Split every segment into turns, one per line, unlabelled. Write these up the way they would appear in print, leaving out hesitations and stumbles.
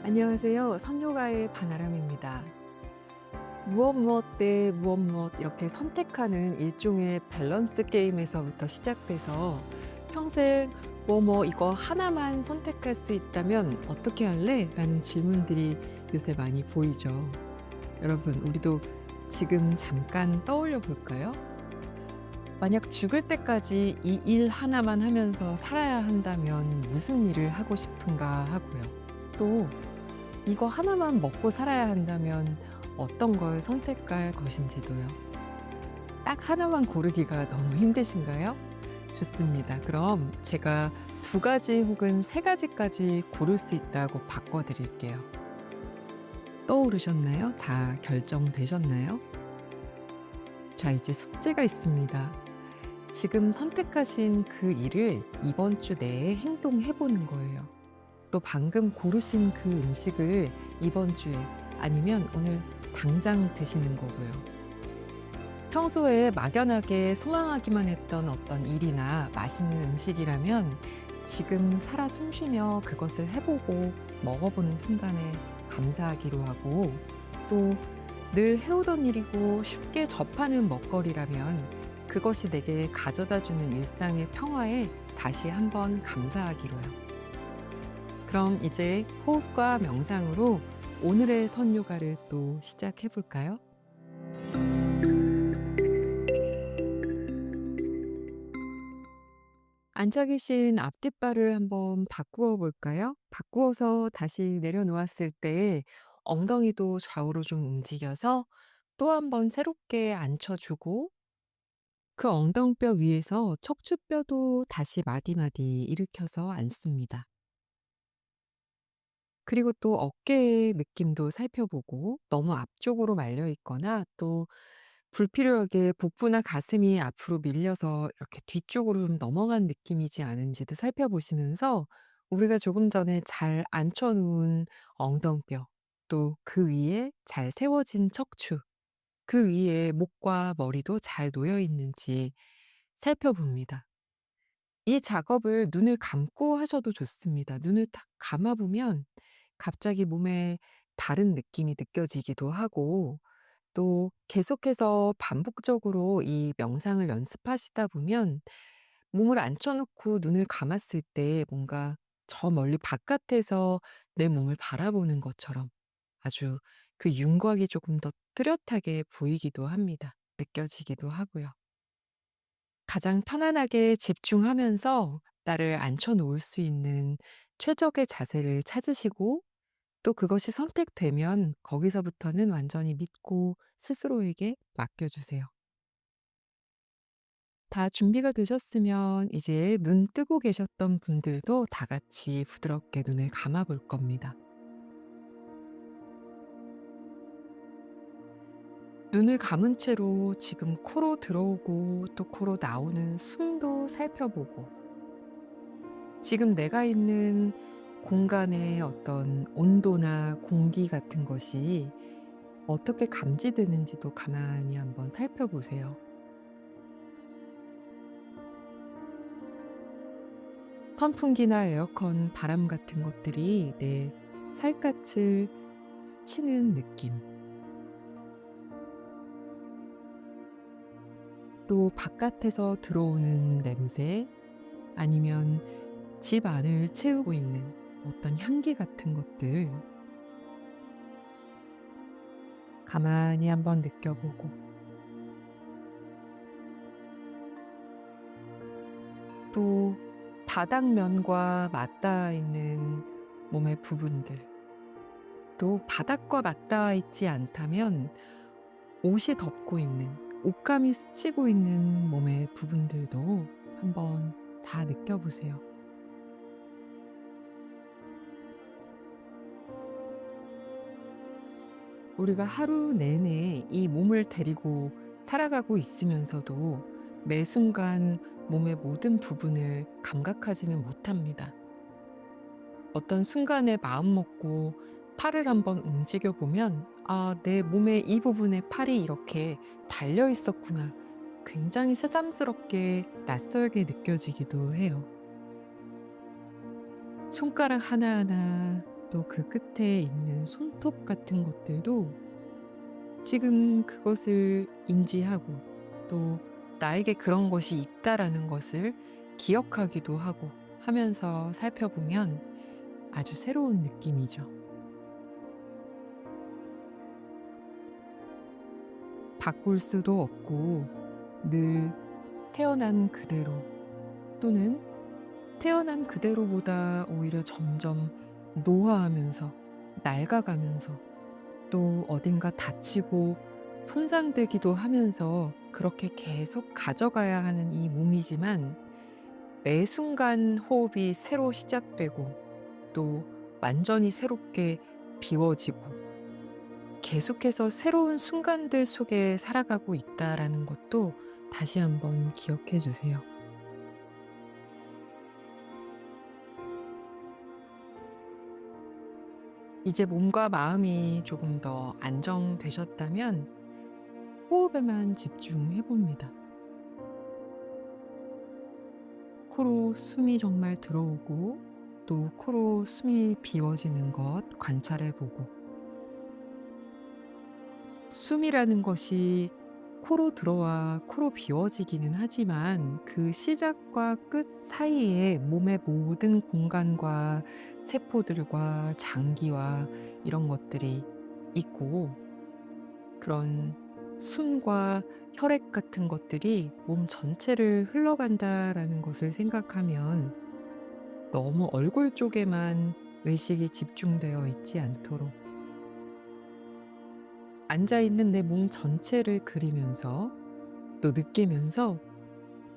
안녕하세요. 선요가의 바나람입니다. 무엇 무엇 대 무엇 무엇 이렇게 선택하는 일종의 밸런스 게임에서부터 시작돼서 평생 뭐 이거 하나만 선택할 수 있다면 어떻게 할래? 라는 질문들이 요새 많이 보이죠. 여러분, 우리도 지금 잠깐 떠올려 볼까요? 만약 죽을 때까지 이 일 하나만 하면서 살아야 한다면 무슨 일을 하고 싶은가 하고요. 또 이거 하나만 먹고 살아야 한다면 어떤 걸 선택할 것인지도요. 딱 하나만 고르기가 너무 힘드신가요? 좋습니다. 그럼 제가 두 가지 혹은 세 가지까지 고를 수 있다고 바꿔드릴게요. 떠오르셨나요? 다 결정되셨나요? 자, 이제 숙제가 있습니다. 지금 선택하신 그 일을 이번 주 내에 행동해 보는 거예요. 또 방금 고르신 그 음식을 이번 주에 아니면 오늘 당장 드시는 거고요. 평소에 막연하게 소망하기만 했던 어떤 일이나 맛있는 음식이라면 지금 살아 숨쉬며 그것을 해보고 먹어보는 순간에 감사하기로 하고, 또 늘 해오던 일이고 쉽게 접하는 먹거리라면 그것이 내게 가져다주는 일상의 평화에 다시 한번 감사하기로요. 그럼 이제 호흡과 명상으로 오늘의 선요가를 또 시작해 볼까요? 앉아 계신 앞뒷발을 한번 바꾸어 볼까요? 바꾸어서 다시 내려놓았을 때 엉덩이도 좌우로 좀 움직여서 또 한번 새롭게 앉혀주고, 그 엉덩뼈 위에서 척추뼈도 다시 마디마디 일으켜서 앉습니다. 그리고 또 어깨의 느낌도 살펴보고, 너무 앞쪽으로 말려 있거나 또 불필요하게 복부나 가슴이 앞으로 밀려서 이렇게 뒤쪽으로 좀 넘어간 느낌이지 않은지도 살펴보시면서 우리가 조금 전에 잘 앉혀 놓은 엉덩뼈, 또 그 위에 잘 세워진 척추, 그 위에 목과 머리도 잘 놓여 있는지 살펴봅니다. 이 작업을 눈을 감고 하셔도 좋습니다. 눈을 딱 감아 보면 갑자기 몸에 다른 느낌이 느껴지기도 하고, 또 계속해서 반복적으로 이 명상을 연습하시다 보면 몸을 앉혀 놓고 눈을 감았을 때 뭔가 저 멀리 바깥에서 내 몸을 바라보는 것처럼 아주 그 윤곽이 조금 더 뚜렷하게 보이기도 합니다. 느껴지기도 하고요. 가장 편안하게 집중하면서 나를 앉혀 놓을 수 있는 최적의 자세를 찾으시고, 또 그것이 선택되면 거기서부터는 완전히 믿고 스스로에게 맡겨주세요. 다 준비가 되셨으면 이제 눈 뜨고 계셨던 분들도 다 같이 부드럽게 눈을 감아 볼 겁니다. 눈을 감은 채로 지금 코로 들어오고 또 코로 나오는 숨도 살펴보고, 지금 내가 있는 공간의 어떤 온도나 공기 같은 것이 어떻게 감지되는지도 가만히 한번 살펴보세요. 선풍기나 에어컨 바람 같은 것들이 내 살갗을 스치는 느낌, 또 바깥에서 들어오는 냄새, 아니면 집 안을 채우고 있는 어떤 향기 같은 것들 가만히 한번 느껴보고, 또 바닥면과 맞닿아 있는 몸의 부분들, 또 바닥과 맞닿아 있지 않다면 옷이 덮고 있는, 옷감이 스치고 있는 몸의 부분들도 한번 다 느껴보세요. 우리가 하루 내내 이 몸을 데리고 살아가고 있으면서도 매 순간 몸의 모든 부분을 감각하지는 못합니다. 어떤 순간에 마음 먹고 팔을 한번 움직여 보면, 아, 내 몸의 이 부분에 팔이 이렇게 달려 있었구나. 굉장히 새삼스럽게 낯설게 느껴지기도 해요. 손가락 하나하나, 또 그 끝에 있는 손톱 같은 것들도 지금 그것을 인지하고 또 나에게 그런 것이 있다라는 것을 기억하기도 하고 하면서 살펴보면 아주 새로운 느낌이죠. 바꿀 수도 없고 늘 태어난 그대로 또는 태어난 그대로보다 오히려 점점 노화하면서 낡아가면서 또 어딘가 다치고 손상되기도 하면서 그렇게 계속 가져가야 하는 이 몸이지만 매 순간 호흡이 새로 시작되고 또 완전히 새롭게 비워지고 계속해서 새로운 순간들 속에 살아가고 있다라는 것도 다시 한번 기억해 주세요. 이제 몸과 마음이 조금 더 안정되셨다면 호흡에만 집중해 봅니다. 코로 숨이 정말 들어오고 또 코로 숨이 비워지는 것 관찰해 보고 숨이라는 것이 코로 들어와 코로 비워지기는 하지만 그 시작과 끝 사이에 몸의 모든 공간과 세포들과 장기와 이런 것들이 있고 그런 숨과 혈액 같은 것들이 몸 전체를 흘러간다라는 것을 생각하면 너무 얼굴 쪽에만 의식이 집중되어 있지 않도록 앉아 있는 내 몸 전체를 그리면서 또 느끼면서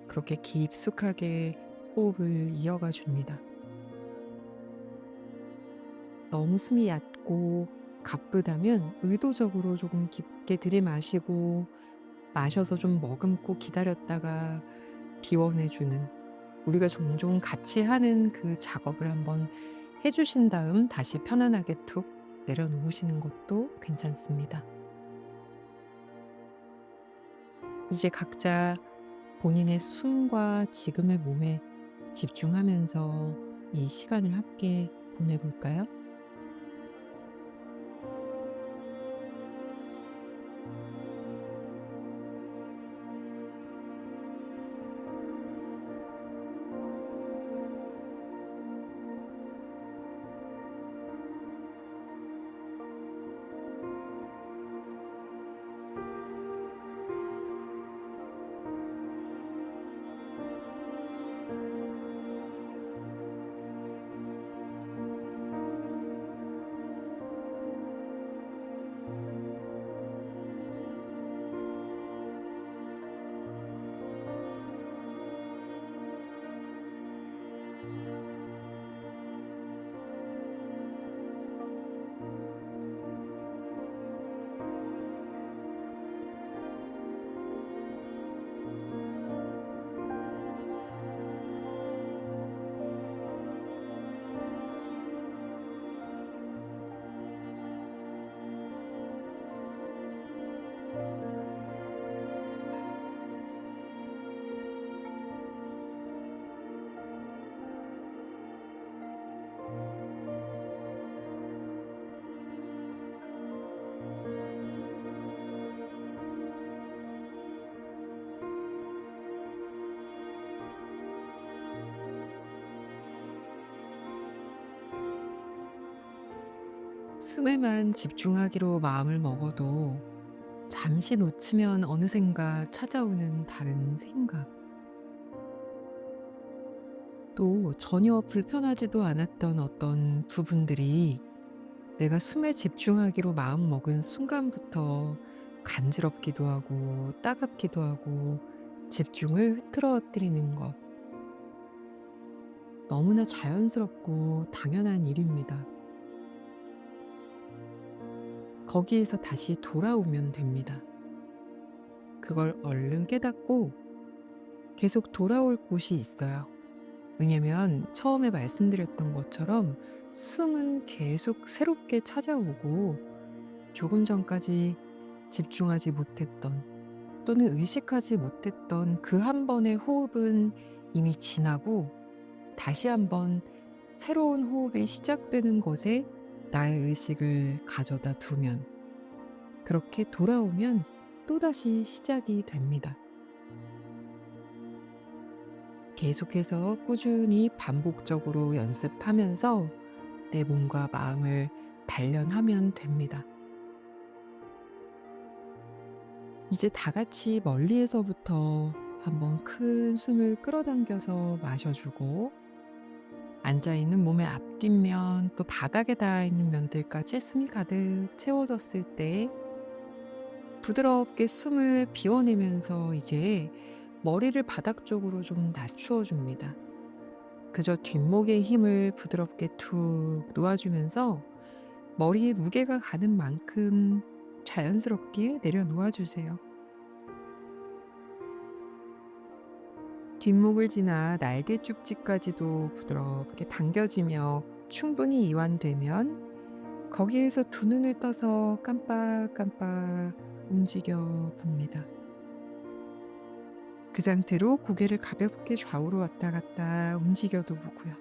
그렇게 깊숙하게 호흡을 이어가 줍니다. 너무 숨이 얕고 가쁘다면 의도적으로 조금 깊게 들이마시고 마셔서 좀 머금고 기다렸다가 비워내주는 우리가 종종 같이 하는 그 작업을 한번 해주신 다음 다시 편안하게 툭 내려놓으시는 것도 괜찮습니다. 이제 각자 본인의 숨과 지금의 몸에 집중하면서 이 시간을 함께 보내볼까요? 숨에만 집중하기로 마음을 먹어도 잠시 놓치면 어느샌가 찾아오는 다른 생각, 또 전혀 불편하지도 않았던 어떤 부분들이 내가 숨에 집중하기로 마음먹은 순간부터 간지럽기도 하고 따갑기도 하고 집중을 흐트러뜨리는 것. 너무나 자연스럽고 당연한 일입니다. 거기에서 다시 돌아오면 됩니다. 그걸 얼른 깨닫고 계속 돌아올 곳이 있어요. 왜냐면 처음에 말씀드렸던 것처럼 숨은 계속 새롭게 찾아오고 조금 전까지 집중하지 못했던 또는 의식하지 못했던 그 한 번의 호흡은 이미 지나고 다시 한번 새로운 호흡이 시작되는 것에 나의 의식을 가져다 두면, 그렇게 돌아오면 또다시 시작이 됩니다. 계속해서 꾸준히 반복적으로 연습하면서 내 몸과 마음을 단련하면 됩니다. 이제 다 같이 멀리에서부터 한번 큰 숨을 끌어당겨서 마셔주고, 앉아있는 몸의 앞뒷면 또 바닥에 닿아 있는 면들까지 숨이 가득 채워졌을 때 부드럽게 숨을 비워내면서 이제 머리를 바닥 쪽으로 좀 낮추어 줍니다. 그저 뒷목의 힘을 부드럽게 툭 놓아주면서 머리에 무게가 가는 만큼 자연스럽게 내려놓아 주세요. 뒷목을 지나 날개 쭉지까지도 부드럽게 당겨지며 충분히 이완되면 거기에서 두 눈을 떠서 깜빡깜빡 움직여 봅니다. 그 상태로 고개를 가볍게 좌우로 왔다 갔다 움직여도 보고요.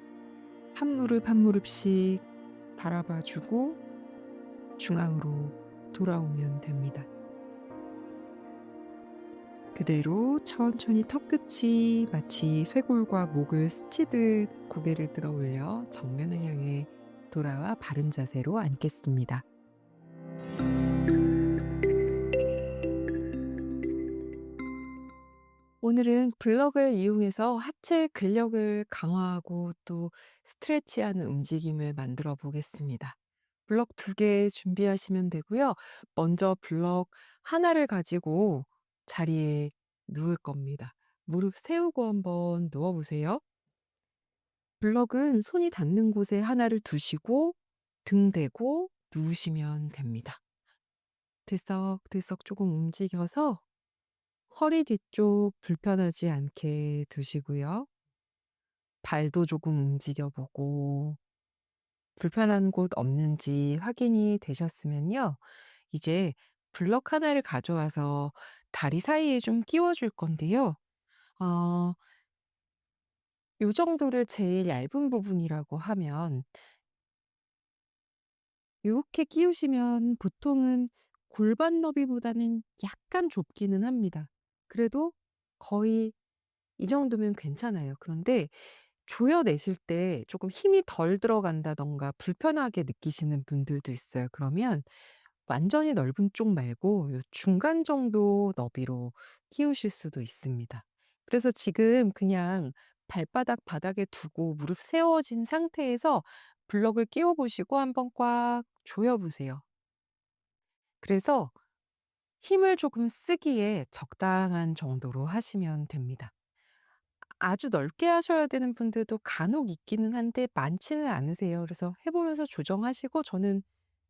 한 무릎 한 무릎씩 바라봐 주고 중앙으로 돌아오면 됩니다. 그대로 천천히 턱끝이 마치 쇄골과 목을 스치듯 고개를 들어 올려 정면을 향해 돌아와 바른 자세로 앉겠습니다. 오늘은 블럭을 이용해서 하체 근력을 강화하고 또 스트레치하는 움직임을 만들어 보겠습니다. 블럭 2개 준비하시면 되고요. 먼저 블럭 하나를 가지고 자리에 누울 겁니다. 무릎 세우고 한번 누워 보세요. 블럭은 손이 닿는 곳에 하나를 두시고 등 대고 누우시면 됩니다. 들썩들썩 조금 움직여서 허리 뒤쪽 불편하지 않게 두시고요. 발도 조금 움직여 보고 불편한 곳 없는지 확인이 되셨으면요. 이제 블럭 하나를 가져와서 다리 사이에 좀 끼워 줄 건데요. 어 요 정도를 제일 얇은 부분이라고 하면 요렇게 끼우시면 보통은 골반 너비보다는 약간 좁기는 합니다. 그래도 거의 이 정도면 괜찮아요. 그런데 조여내실 때 조금 힘이 덜 들어간다든가 불편하게 느끼시는 분들도 있어요. 그러면 완전히 넓은 쪽 말고 요 중간 정도 너비로 끼우실 수도 있습니다. 그래서 지금 그냥 발바닥 바닥에 두고 무릎 세워진 상태에서 블럭을 끼워 보시고 한번 꽉 조여 보세요. 그래서 힘을 조금 쓰기에 적당한 정도로 하시면 됩니다. 아주 넓게 하셔야 되는 분들도 간혹 있기는 한데 많지는 않으세요. 그래서 해 보면서 조정하시고 저는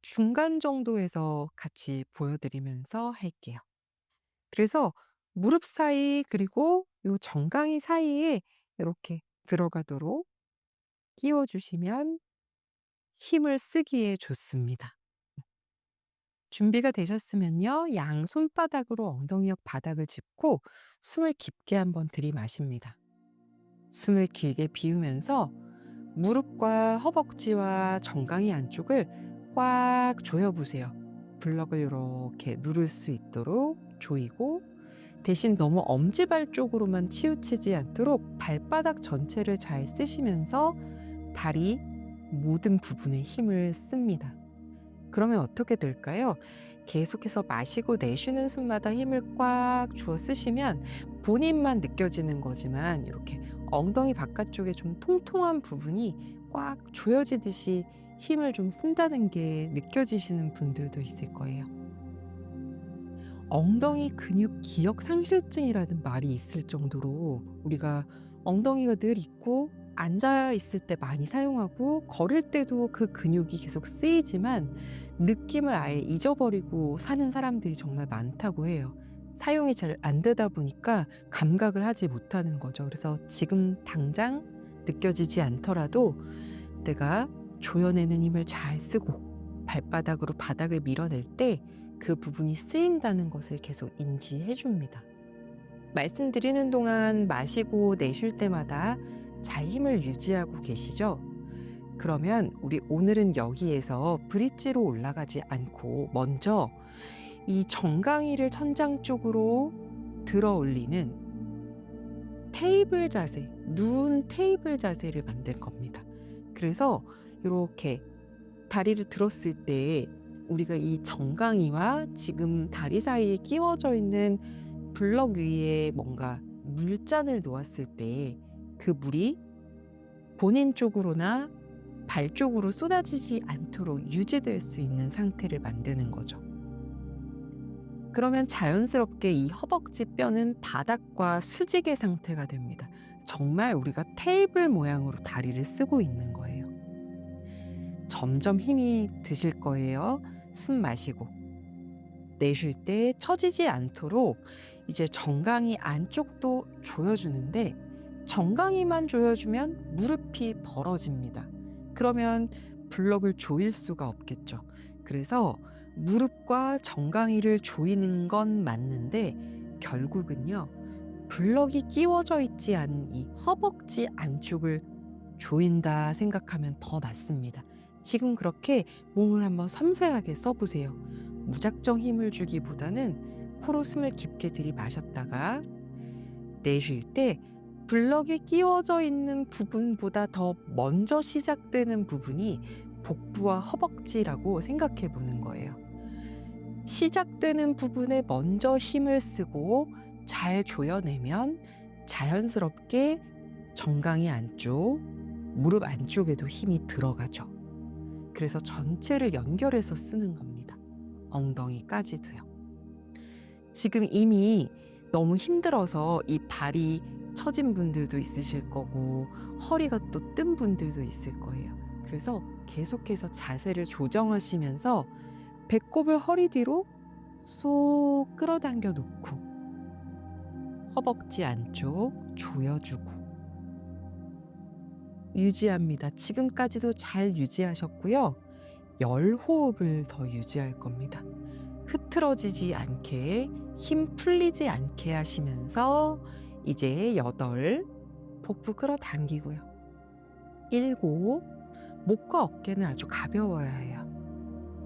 중간 정도에서 같이 보여 드리면서 할게요. 그래서 무릎 사이 그리고 요 정강이 사이에 이렇게 들어가도록 끼워 주시면 힘을 쓰기에 좋습니다. 준비가 되셨으면요. 양 손바닥으로 엉덩이 옆 바닥을 짚고 숨을 깊게 한번 들이마십니다. 숨을 길게 비우면서 무릎과 허벅지와 정강이 안쪽을 꽉 조여 보세요. 블럭을 이렇게 누를 수 있도록 조이고 대신 너무 엄지발 쪽으로만 치우치지 않도록 발바닥 전체를 잘 쓰시면서 다리 모든 부분에 힘을 씁니다. 그러면 어떻게 될까요? 계속해서 마시고 내쉬는 숨마다 힘을 꽉 주어 쓰시면 본인만 느껴지는 거지만 이렇게 엉덩이 바깥쪽에 좀 통통한 부분이 꽉 조여지듯이 힘을 좀 쓴다는 게 느껴지시는 분들도 있을 거예요. 엉덩이 근육 기억 상실증이라는 말이 있을 정도로 우리가 엉덩이가 늘 있고 앉아 있을 때 많이 사용하고 걸을 때도 그 근육이 계속 쓰이지만 느낌을 아예 잊어버리고 사는 사람들이 정말 많다고 해요. 사용이 잘 안 되다 보니까 감각을 하지 못하는 거죠. 그래서 지금 당장 느껴지지 않더라도 내가 조여내는 힘을 잘 쓰고 발바닥으로 바닥을 밀어낼 때 그 부분이 쓰인다는 것을 계속 인지해 줍니다. 말씀드리는 동안 마시고 내쉴 때마다 잘 힘을 유지하고 계시죠? 그러면 우리 오늘은 여기에서 브릿지로 올라가지 않고 먼저 이 정강이를 천장 쪽으로 들어 올리는 테이블 자세, 누운 테이블 자세를 만들 겁니다. 그래서 이렇게 다리를 들었을 때 우리가 이 정강이와 지금 다리 사이에 끼워져 있는 블럭 위에 뭔가 물잔을 놓았을 때 그 물이 본인 쪽으로나 발 쪽으로 쏟아지지 않도록 유지될 수 있는 상태를 만드는 거죠. 그러면 자연스럽게 이 허벅지 뼈는 바닥과 수직의 상태가 됩니다. 정말 우리가 테이블 모양으로 다리를 쓰고 있는 거예요. 점점 힘이 드실 거예요. 숨 마시고 내쉴 때 처지지 않도록 이제 정강이 안쪽도 조여주는데, 정강이만 조여주면 무릎이 벌어집니다. 그러면 블럭을 조일 수가 없겠죠. 그래서 무릎과 정강이를 조이는 건 맞는데 결국은요, 블럭이 끼워져 있지 않은 이 허벅지 안쪽을 조인다 생각하면 더 맞습니다. 지금 그렇게 몸을 한번 섬세하게 써보세요. 무작정 힘을 주기보다는 코로 숨을 깊게 들이마셨다가 내쉴 때 블럭이 끼워져 있는 부분보다 더 먼저 시작되는 부분이 복부와 허벅지라고 생각해 보는 거예요. 시작되는 부분에 먼저 힘을 쓰고 잘 조여내면 자연스럽게 정강이 안쪽, 무릎 안쪽에도 힘이 들어가죠. 그래서 전체를 연결해서 쓰는 겁니다. 엉덩이까지도요. 지금 이미 너무 힘들어서 이 발이 처진 분들도 있으실 거고 허리가 또 뜬 분들도 있을 거예요. 그래서 계속해서 자세를 조정하시면서 배꼽을 허리 뒤로 쏙 끌어당겨 놓고 허벅지 안쪽 조여주고 유지합니다. 지금까지도 잘 유지하셨고요. 10호흡을 더 유지할 겁니다. 흐트러지지 않게, 힘 풀리지 않게 하시면서 이제 8, 복부 끌어당기고요. 7, 목과 어깨는 아주 가벼워야 해요.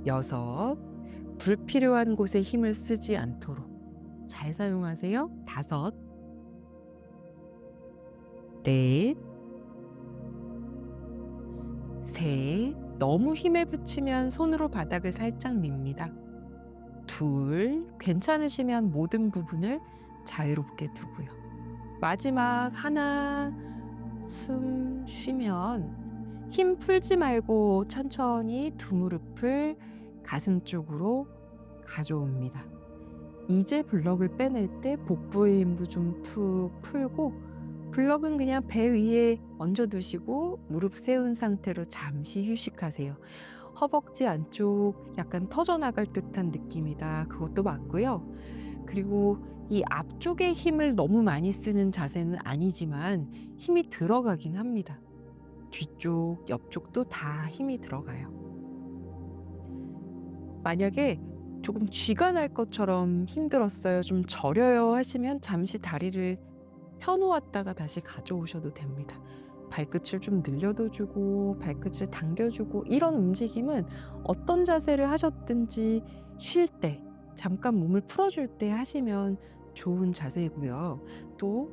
6, 불필요한 곳에 힘을 쓰지 않도록 잘 사용하세요. 5, 넷, 셋, 너무 힘에 붙이면 손으로 바닥을 살짝 밉니다. 2, 괜찮으시면 모든 부분을 자유롭게 두고요. 마지막 1, 숨 쉬면 힘 풀지 말고 천천히 두 무릎을 가슴 쪽으로 가져옵니다. 이제 블럭을 빼낼 때 복부의 힘도 좀 툭 풀고 블럭은 그냥 배 위에 얹어두시고 무릎 세운 상태로 잠시 휴식하세요. 허벅지 안쪽 약간 터져나갈 듯한 느낌이다. 그것도 맞고요. 그리고 이 앞쪽에 힘을 너무 많이 쓰는 자세는 아니지만 힘이 들어가긴 합니다. 뒤쪽, 옆쪽도 다 힘이 들어가요. 만약에 조금 쥐가 날 것처럼 힘들었어요, 좀 저려요 하시면 잠시 다리를 펴놓았다가 다시 가져오셔도 됩니다. 발끝을 좀 늘려도 주고 발끝을 당겨주고 이런 움직임은 어떤 자세를 하셨든지 쉴 때, 잠깐 몸을 풀어줄 때 하시면 좋은 자세이고요. 또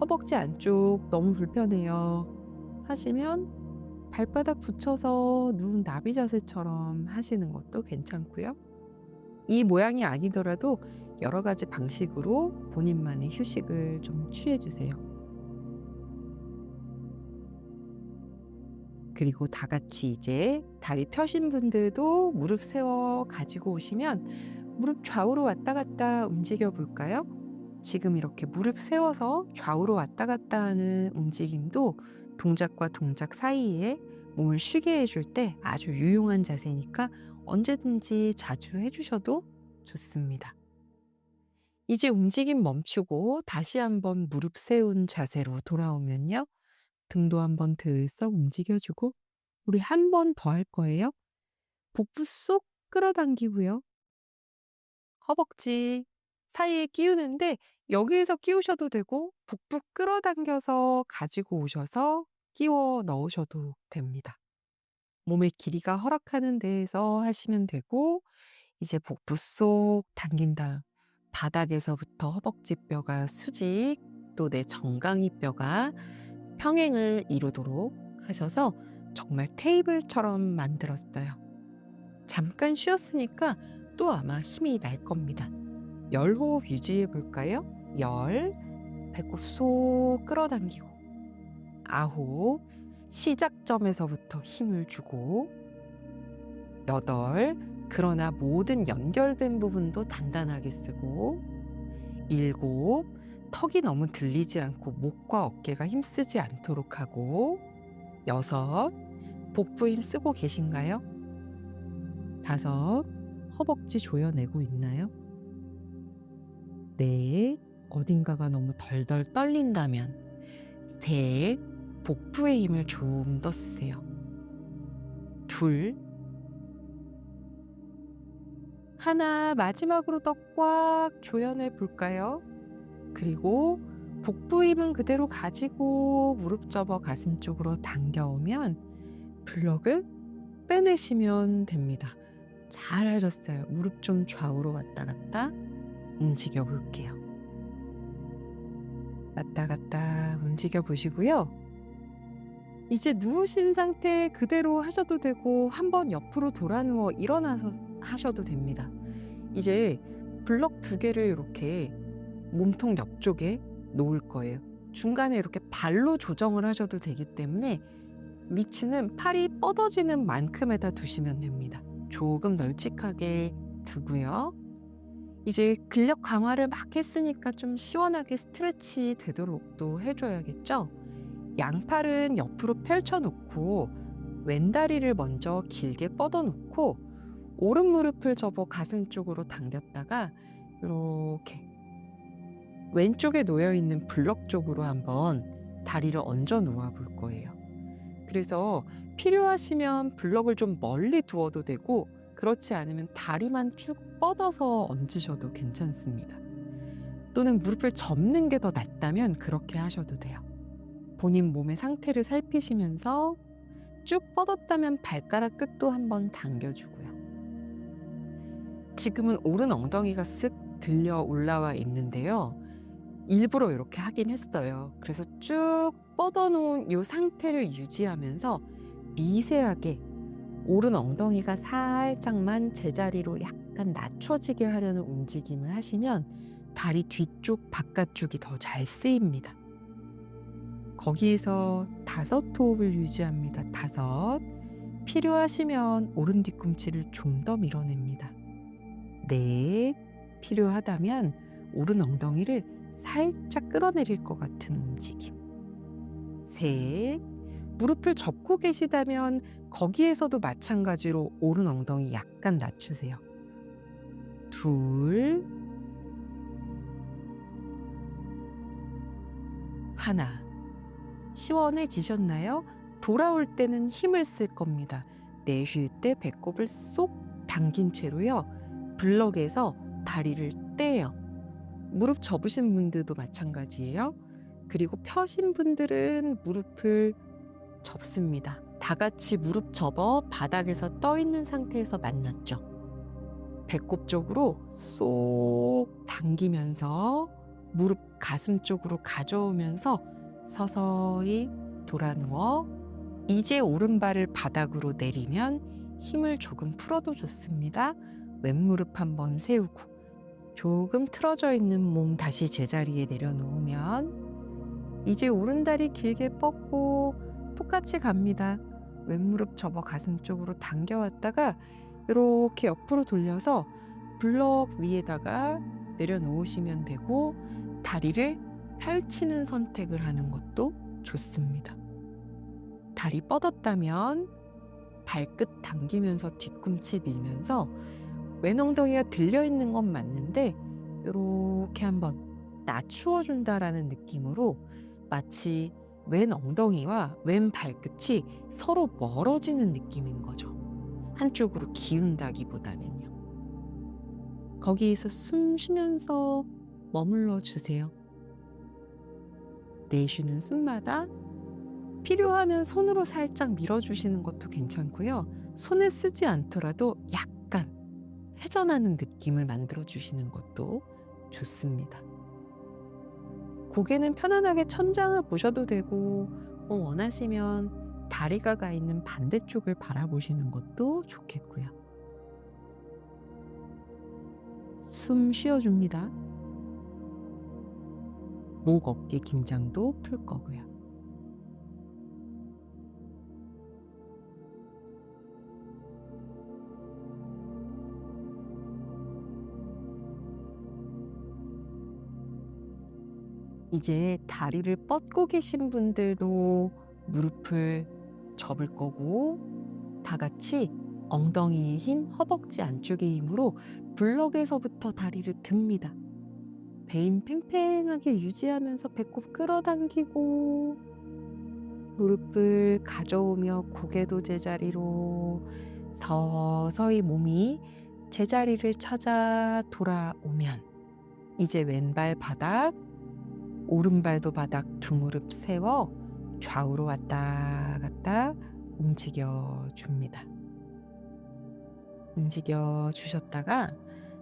허벅지 안쪽 너무 불편해요 하시면 발바닥 붙여서 누운 나비 자세처럼 하시는 것도 괜찮고요. 이 모양이 아니더라도 여러 가지 방식으로 본인만의 휴식을 좀 취해 주세요. 그리고 다 같이 이제 다리 펴신 분들도 무릎 세워 가지고 오시면 무릎 좌우로 왔다 갔다 움직여 볼까요? 지금 이렇게 무릎 세워서 좌우로 왔다 갔다 하는 움직임도 동작과 동작 사이에 몸을 쉬게 해줄 때 아주 유용한 자세니까 언제든지 자주 해주셔도 좋습니다. 이제 움직임 멈추고 다시 한번 무릎 세운 자세로 돌아오면요. 등도 한번 들썩 움직여주고 우리 한 번 더 할 거예요. 복부 쏙 끌어당기고요. 허벅지 사이에 끼우는데 여기에서 끼우셔도 되고 복부 끌어당겨서 가지고 오셔서 끼워 넣으셔도 됩니다. 몸의 길이가 허락하는 데에서 하시면 되고, 이제 복부 쏙 당긴다. 바닥에서부터 허벅지 뼈가 수직, 또 내 정강이 뼈가 평행을 이루도록 하셔서 정말 테이블처럼 만들었어요. 잠깐 쉬었으니까 또 아마 힘이 날 겁니다. 열 호흡 유지해 볼까요? 열, 배꼽 쏙 끌어당기고, 아홉, 시작점에서부터 힘을 주고, 여덟, 그러나 모든 연결된 부분도 단단하게 쓰고, 일곱, 턱이 너무 들리지 않고 목과 어깨가 힘쓰지 않도록 하고, 여섯, 복부 힘 쓰고 계신가요? 다섯, 허벅지 조여내고 있나요? 넷, 어딘가가 너무 덜덜 떨린다면, 셋, 복부의 힘을 좀 더 쓰세요. 둘, 하나, 마지막으로 더 꽉 조여내 볼까요? 그리고 복부 힘은 그대로 가지고 무릎 접어 가슴 쪽으로 당겨오면 블럭을 빼내시면 됩니다. 잘 하셨어요. 무릎 좀 좌우로 왔다 갔다 움직여 볼게요. 왔다 갔다 움직여 보시고요. 이제 누우신 상태 그대로 하셔도 되고, 한번 옆으로 돌아 누워 일어나서 하셔도 됩니다. 이제 블럭 두 개를 이렇게 몸통 옆쪽에 놓을 거예요. 중간에 이렇게 발로 조정을 하셔도 되기 때문에 위치는 팔이 뻗어지는 만큼에다 두시면 됩니다. 조금 널찍하게 두고요. 이제 근력 강화를 막 했으니까 좀 시원하게 스트레치 되도록 또 해줘야겠죠? 양팔은 옆으로 펼쳐놓고 왼다리를 먼저 길게 뻗어놓고 오른 무릎을 접어 가슴 쪽으로 당겼다가 이렇게 왼쪽에 놓여있는 블럭 쪽으로 한번 다리를 얹어 놓아 볼 거예요. 그래서 필요하시면 블럭을 좀 멀리 두어도 되고, 그렇지 않으면 다리만 쭉 뻗어서 얹으셔도 괜찮습니다. 또는 무릎을 접는 게 더 낫다면 그렇게 하셔도 돼요. 본인 몸의 상태를 살피시면서 쭉 뻗었다면 발가락 끝도 한번 당겨주고요. 지금은 오른 엉덩이가 쓱 들려 올라와 있는데요. 일부러 이렇게 하긴 했어요. 그래서 쭉 뻗어놓은 이 상태를 유지하면서 미세하게 오른 엉덩이가 살짝만 제자리로 약간 낮춰지게 하려는 움직임을 하시면 다리 뒤쪽 바깥쪽이 더 잘 쓰입니다. 거기에서 5 호흡을 유지합니다. 5. 필요하시면 오른 뒤꿈치를 좀 더 밀어냅니다. 4. 필요하다면 오른 엉덩이를 살짝 끌어내릴 것 같은 움직임. 3. 무릎을 접고 계시다면 거기에서도 마찬가지로 오른 엉덩이 약간 낮추세요. 2. 1. 시원해지셨나요? 돌아올 때는 힘을 쓸 겁니다. 내쉴 때 배꼽을 쏙 당긴 채로요. 블럭에서 다리를 떼요. 무릎 접으신 분들도 마찬가지예요. 그리고 펴신 분들은 무릎을 접습니다. 다 같이 무릎 접어 바닥에서 떠 있는 상태에서 만났죠. 배꼽 쪽으로 쏙 당기면서 무릎 가슴 쪽으로 가져오면서 서서히 돌아 누워, 이제 오른발을 바닥으로 내리면 힘을 조금 풀어도 좋습니다. 왼무릎 한번 세우고 조금 틀어져 있는 몸 다시 제자리에 내려놓으면 이제 오른다리 길게 뻗고 똑같이 갑니다. 왼무릎 접어 가슴 쪽으로 당겨왔다가 이렇게 옆으로 돌려서 블럭 위에다가 내려놓으시면 되고, 다리를 펼치는 선택을 하는 것도 좋습니다. 다리 뻗었다면 발끝 당기면서 뒤꿈치 밀면서 왼 엉덩이가 들려있는 건 맞는데 이렇게 한번 낮추어 준다라는 느낌으로 마치 왼 엉덩이와 왼 발끝이 서로 멀어지는 느낌인 거죠. 한쪽으로 기운다기보다는요. 거기에서 숨 쉬면서 머물러 주세요. 내쉬는 숨마다 필요하면 손으로 살짝 밀어주시는 것도 괜찮고요. 손을 쓰지 않더라도 약간 회전하는 느낌을 만들어 주시는 것도 좋습니다. 고개는 편안하게 천장을 보셔도 되고 원하시면 다리가 가 있는 반대쪽을 바라보시는 것도 좋겠고요. 숨 쉬어줍니다. 목 어깨 긴장도 풀 거고요. 이제 다리를 뻗고 계신 분들도 무릎을 접을 거고, 다 같이 엉덩이의 힘, 허벅지 안쪽의 힘으로 블럭에서부터 다리를 듭니다. 배임 팽팽하게 유지하면서 배꼽 끌어당기고, 무릎을 가져오며 고개도 제자리로 서서히 몸이 제자리를 찾아 돌아오면, 이제 왼발 바닥, 오른발도 바닥, 두 무릎 세워 좌우로 왔다 갔다 움직여 줍니다. 움직여 주셨다가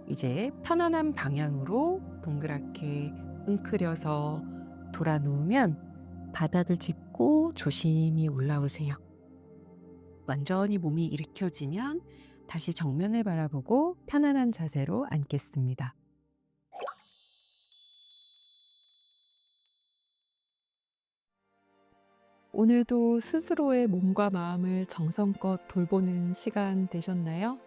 이제 편안한 방향으로 동그랗게 웅크려서 돌아 누우면 바닥을 짚고 조심히 올라오세요. 완전히 몸이 일으켜지면 다시 정면을 바라보고 편안한 자세로 앉겠습니다. 오늘도 스스로의 몸과 마음을 정성껏 돌보는 시간 되셨나요?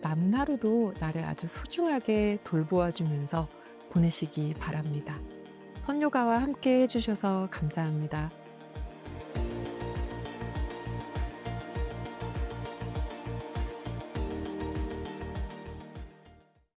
남은 하루도 나를 아주 소중하게 돌보아 주면서 보내시기 바랍니다. 선요가와 함께 해주셔서 감사합니다.